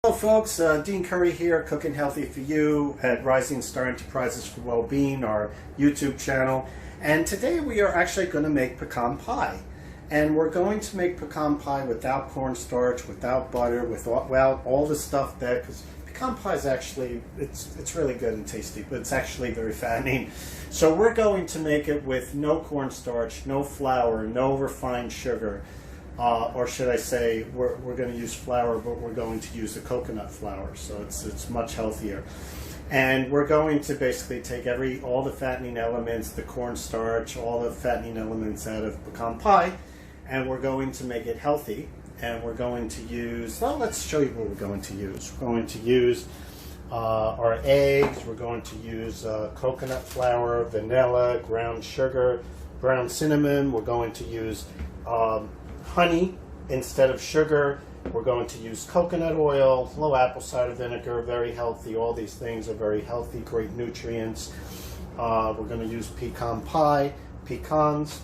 Hello folks, Dean Curry here, Cooking Healthy for You at Rising Star Enterprises for Wellbeing, our YouTube channel. And today we are actually going to make pecan pie. And we're going to make pecan pie without cornstarch, without butter, without all the stuff that, because pecan pie is actually, it's really good and tasty, but it's actually very fattening. So we're going to make it with no cornstarch, no flour, no refined sugar. Or should I say, we're going to use flour, but we're going to use the coconut flour, so it's much healthier. And we're going to basically take all the fattening elements, the cornstarch, all the fattening elements out of pecan pie, and we're going to make it healthy. And we're going to use, well, let's show you what we're going to use. We're going to use our eggs, we're going to use coconut flour, vanilla, ground sugar, ground cinnamon. We're going to use honey instead of sugar. We're going to use coconut oil, low apple cider vinegar, very healthy. All these things are very healthy, great nutrients. We're going to use pecan pie, pecans,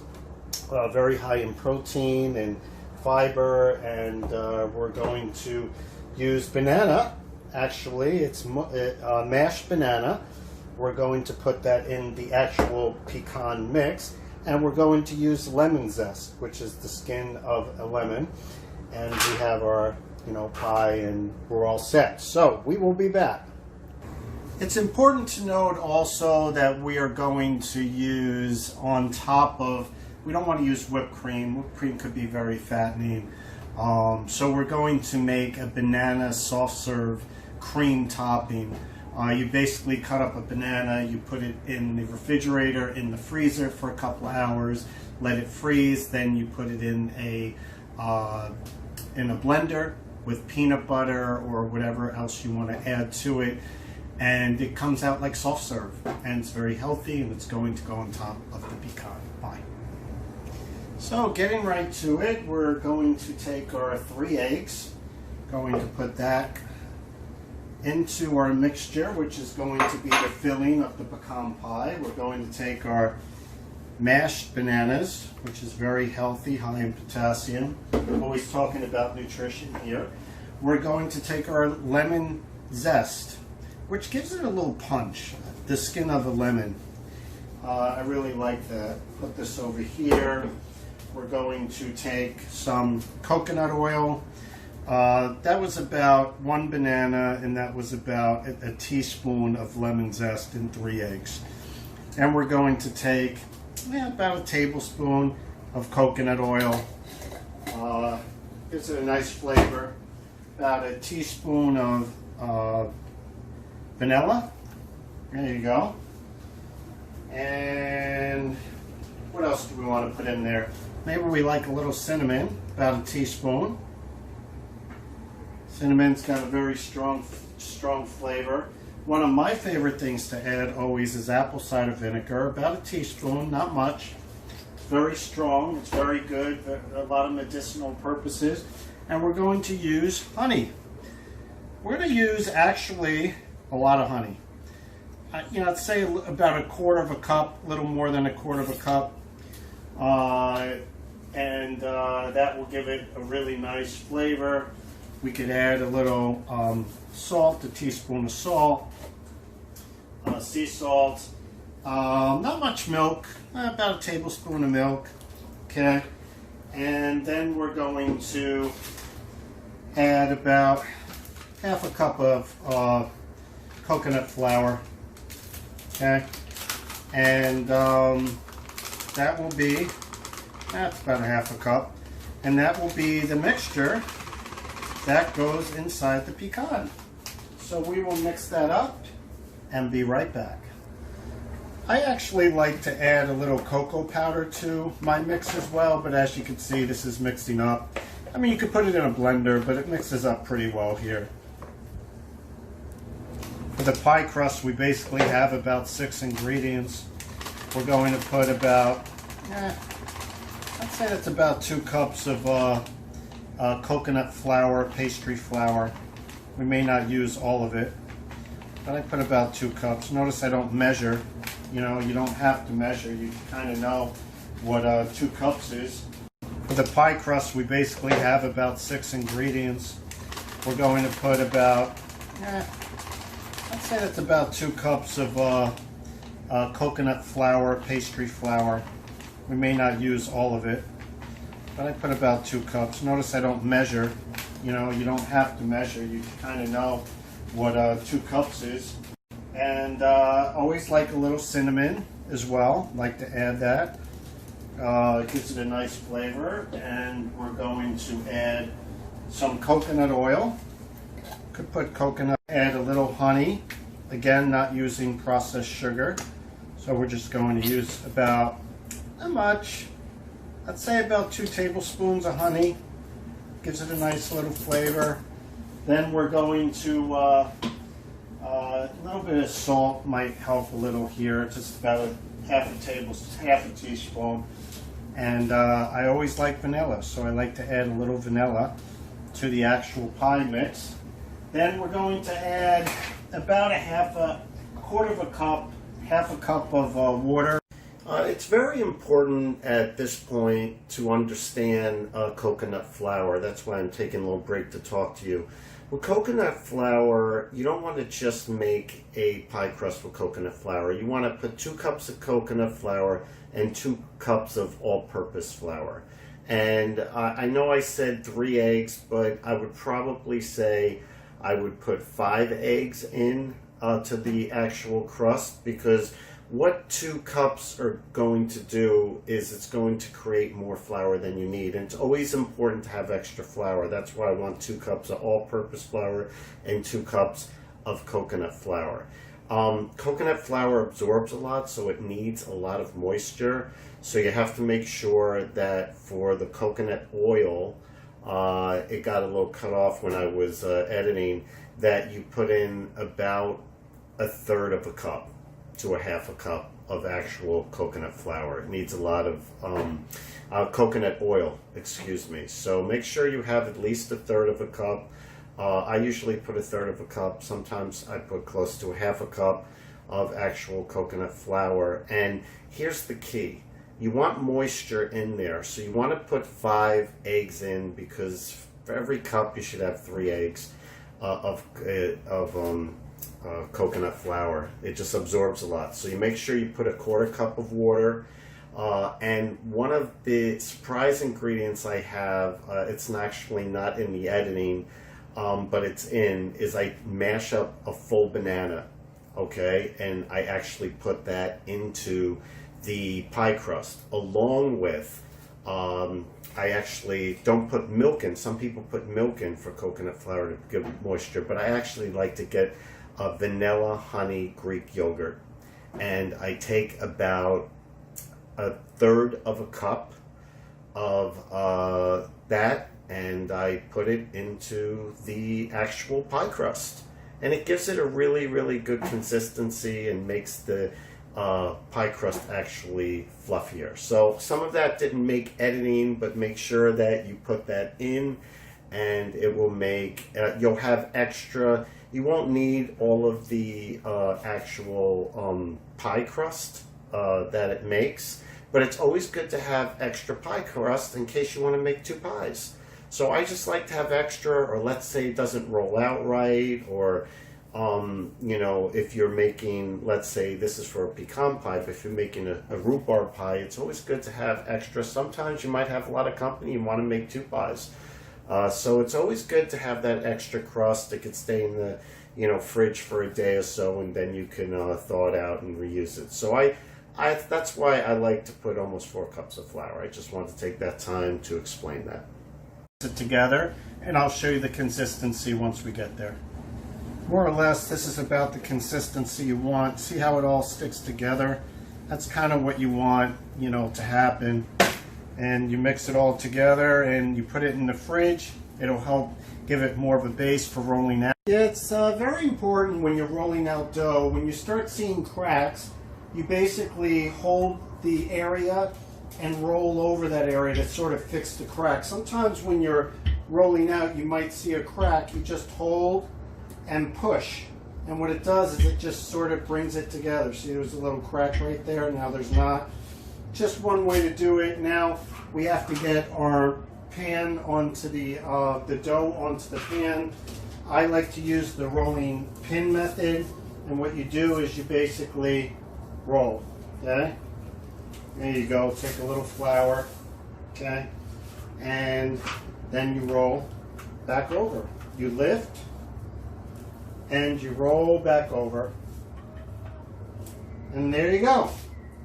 very high in protein and fiber, and we're going to use banana. Actually, it's mashed banana. We're going to put that in the actual pecan mix. And we're going to use lemon zest, which is the skin of a lemon. And we have our, pie, and we're all set. So we will be back. It's important to note also that we are going to use on top of, we don't want to use whipped cream. Whipped cream could be very fattening. So we're going to make a banana soft serve cream topping. You basically cut up a banana, you put it in the refrigerator, in the freezer for a couple of hours, let it freeze, then you put it in a blender with peanut butter or whatever else you want to add to it, and it comes out like soft serve, and it's very healthy, and it's going to go on top of the pecan pie. So getting right to it, we're going to take our 3 eggs, going to put that into our mixture, which is going to be the filling of the pecan pie. We're going to take our mashed bananas, which is very healthy, high in potassium. Always talking about nutrition here. We're going to take our lemon zest, which gives it a little punch, the skin of a lemon. I really like that. Put this over here. We're going to take some coconut oil. That was about 1 banana, and that was about a teaspoon of lemon zest and 3 eggs. And we're going to take about a tablespoon of coconut oil. Gives it a nice flavor. About a teaspoon of vanilla. There you go. And what else do we want to put in there? Maybe we like a little cinnamon, about a teaspoon. Cinnamon's got a very strong flavor. One of my favorite things to add always is apple cider vinegar, about a teaspoon, not much. It's very strong, it's very good, a lot of medicinal purposes. And we're going to use honey. We're going to use actually a lot of honey. I'd say about 1/4 cup, a little more than 1/4 cup. And that will give it a really nice flavor. We could add a little salt, a teaspoon of salt, sea salt, not much milk, about a tablespoon of milk, okay? And then we're going to add about 1/2 cup of coconut flour, okay? And that will be, that's about 1/2 cup, and that will be the mixture that goes inside the pecan. So we will mix that up and be right back. I actually like to add a little cocoa powder to my mix as well, but as you can see, this is mixing up. I mean, you could put it in a blender, but it mixes up pretty well here. For the pie crust, we basically have about 6 ingredients. We're going to put about, I'd say that's about 2 cups of coconut flour, pastry flour. We may not use all of it, but I put about 2 cups. Notice I don't measure. You don't have to measure. You kind of know what 2 cups is. For the pie crust, we basically have about 6 ingredients. we're going to put about, I'd say that's about 2 cups of coconut flour, pastry flour. We may not use all of it, but I put about 2 cups. Notice I don't measure. You know, you don't have to measure. You kind of know what 2 cups is. And always like a little cinnamon as well. Like to add that. It gives it a nice flavor. And we're going to add some coconut oil. Could put coconut. Add a little honey. Again, not using processed sugar. So we're just going to use about, not much, I'd say about 2 tablespoons of honey. Gives it a nice little flavor. Then we're going to, a little bit of salt might help a little here, just about half a teaspoon. And I always like vanilla, so I like to add a little vanilla to the actual pie mix. Then we're going to add about a quarter of a cup, half a cup of water. It's very important at this point to understand coconut flour. That's why I'm taking a little break to talk to you. With coconut flour, you don't want to just make a pie crust with coconut flour. You want to put 2 cups of coconut flour and 2 cups of all-purpose flour. And I know I said 3 eggs, but I would probably say I would put 5 eggs in to the actual crust, because what 2 cups are going to do is it's going to create more flour than you need. And it's always important to have extra flour. That's why I want 2 cups of all-purpose flour and 2 cups of coconut flour. Coconut flour absorbs a lot, so it needs a lot of moisture. So you have to make sure that for the coconut oil, it got a little cut off when I was editing, that you put in about 1/3 of a cup to a half a cup of actual coconut flour. It needs a lot of coconut oil, excuse me. So make sure you have at least 1/3 of a cup. I usually put 1/3 of a cup. Sometimes I put close to a half a cup of actual coconut flour. And here's the key. You want moisture in there. So you want to put 5 eggs in, because for every cup you should have 3 eggs of coconut flour. It just absorbs a lot. So you make sure you put a 1/4 cup of water. And one of the surprise ingredients I have, it's actually not in the editing, but is I mash up a full banana, okay? And I actually put that into the pie crust, along with, I actually don't put milk in. Some people put milk in for coconut flour to give moisture, but I actually like to get vanilla honey Greek yogurt, and I take about 1/3 of a cup of that, and I put it into the actual pie crust, and it gives it a really, really good consistency and makes the pie crust actually fluffier. So some of that didn't make editing, but make sure that you put that in, and it will make, you'll have extra. You won't need all of the actual pie crust that it makes, but it's always good to have extra pie crust in case you want to make 2 pies. So I just like to have extra, or let's say it doesn't roll out right, or you know, if you're making, let's say this is for a pecan pie, but if you're making a rhubarb pie, it's always good to have extra. Sometimes you might have a lot of company, you want to make 2 pies. So it's always good to have that extra crust. It could stay in the fridge for a day or so, and then you can thaw it out and reuse it. So that's why I like to put almost 4 cups of flour. I just want to take that time to explain that. It together, and I'll show you the consistency once we get there. More or less, this is about the consistency you want. See how it all sticks together? That's kind of what you want, to happen. And you mix it all together and you put it in the fridge. It'll help give it more of a base for rolling out. It's very important when you're rolling out dough. When you start seeing cracks, you basically hold the area and roll over that area to sort of fix the crack. Sometimes when you're rolling out, you might see a crack. You just hold and push. And what it does is it just sort of brings it together. See, there's a little crack right there. Now there's not. Just one way to do it. Now we have to get our pan onto the dough onto the pan. I like to use the rolling pin method, and what you do is you basically roll, okay? There you go, take a little flour, okay? And then you roll back over. You lift, and you roll back over, and there you go.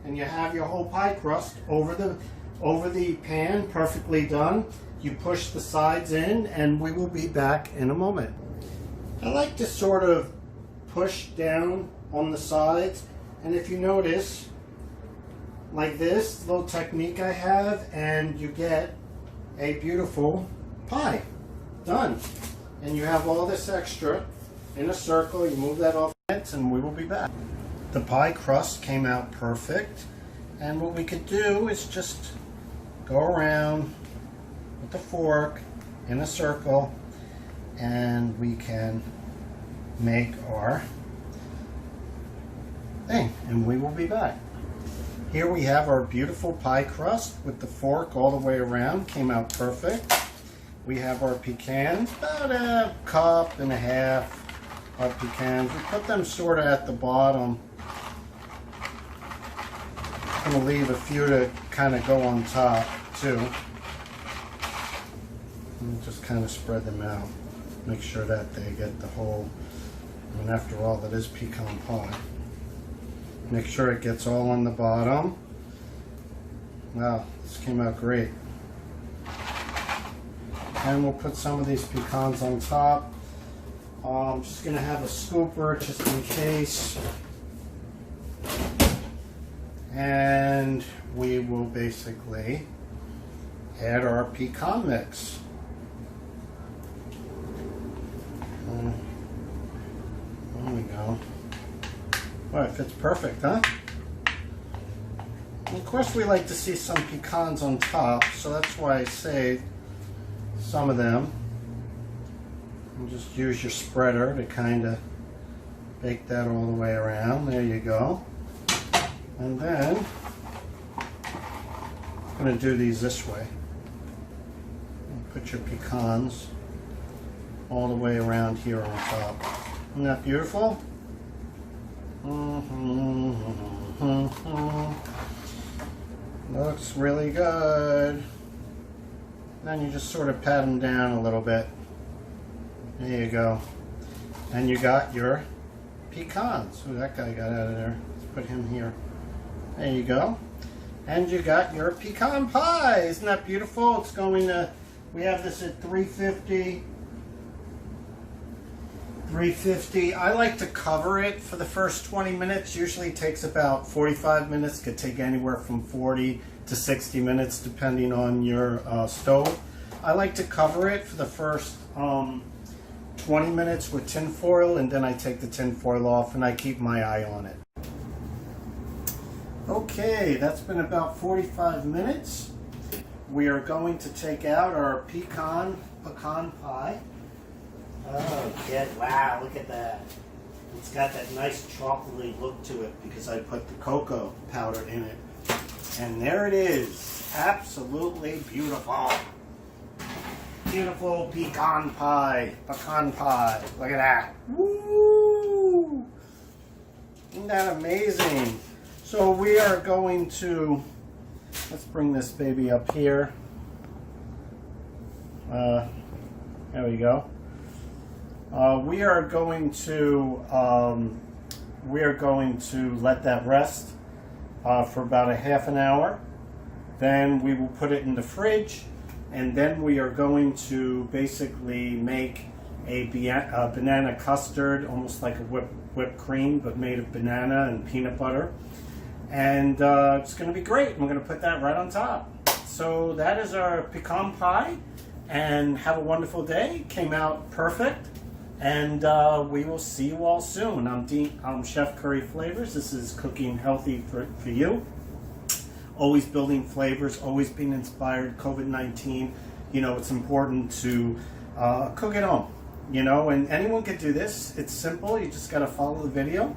And you have your whole pie crust over the pan, perfectly done. You push the sides in, and we will be back in a moment. I like to sort of push down on the sides, and if you notice, like this little technique I have, and you get a beautiful pie done. And you have all this extra in a circle. You move that off, and we will be back. The pie crust came out perfect, and what we could do is just go around with the fork in a circle, and we can make our thing, and we will be back. Here we have our beautiful pie crust with the fork all the way around. Came out perfect. We have our pecans, about a cup and a half of pecans. We put them sort of at the bottom. I'm going to leave a few to kind of go on top too. And just kind of spread them out. Make sure that they get the whole, and after all, that is pecan pie. Make sure it gets all on the bottom. Wow, this came out great. And we'll put some of these pecans on top. I'm just going to have a scooper just in case. And we will basically add our pecan mix. There we go. Well, it fits perfect, huh? And of course, we like to see some pecans on top, so that's why I saved some of them. And just use your spreader to kind of bake that all the way around. There you go. And then I'm going to do these this way. Put your pecans all the way around here on top. Isn't that beautiful? Looks really good. Then you just sort of pat them down a little bit. There you go. And you got your pecans. Oh, that guy got out of there. Let's put him here. There you go. And you got your pecan pie. Isn't that beautiful? It's going to, we have this at 350. I like to cover it for the first 20 minutes. Usually takes about 45 minutes. Could take anywhere from 40 to 60 minutes depending on your stove. I like to cover it for the first 20 minutes with tin foil, and then I take the tin foil off and I keep my eye on it. Okay, that's been about 45 minutes. We are going to take out our pecan pie. Oh, wow, look at that. It's got that nice chocolatey look to it because I put the cocoa powder in it. And there it is. Absolutely beautiful. Beautiful pecan pie. Pecan pie. Look at that. Woo! Isn't that amazing? So we are going to, let's bring this baby up here. There we go. We are going to let that rest for about a half an hour. Then we will put it in the fridge, and then we are going to basically make a banana custard, almost like a whipped cream, but made of banana and peanut butter. And it's going to be great. I'm going to put that right on top. So that is our pecan pie, and have a wonderful day. Came out perfect. And we will see you all soon. I'm Chef Curry Flavors. This is Cooking Healthy for You. Always building flavors, always being inspired. COVID-19, you know, it's important to cook at home. You know, and anyone can do this. It's simple. You just got to follow the video.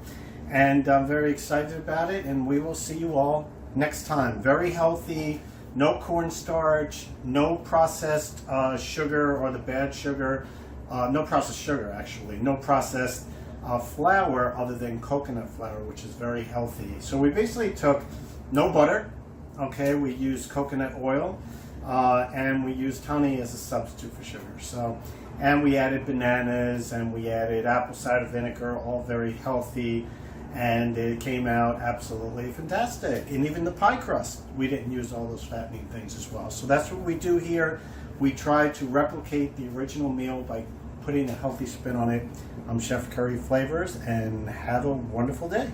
And I'm very excited about it. And we will see you all next time. Very healthy, no cornstarch, no processed sugar or the bad sugar. no processed sugar actually, no processed flour other than coconut flour, which is very healthy. So we basically took no butter, okay, we used coconut oil, and we used honey as a substitute for sugar. So, and we added bananas and we added apple cider vinegar, all very healthy, and it came out absolutely fantastic. And even the pie crust, we didn't use all those fattening things as well. So that's what we do here. We try to replicate the original meal by putting a healthy spin on it. I'm Chef Curry Flavors, and have a wonderful day.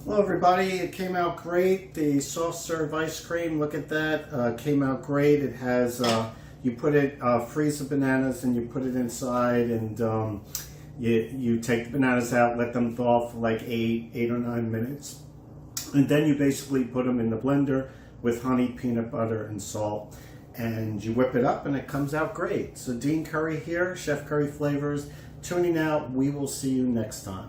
Hello everybody, it came out great. The soft serve ice cream, look at that, came out great. It has, you put it, freeze the bananas and you put it inside, and you take the bananas out, let them thaw for like 8 or 9 minutes. And then you basically put them in the blender with honey, peanut butter, and salt. And you whip it up and it comes out great. So Dean Curry here, Chef Curry Flavors, tuning out. We will see you next time.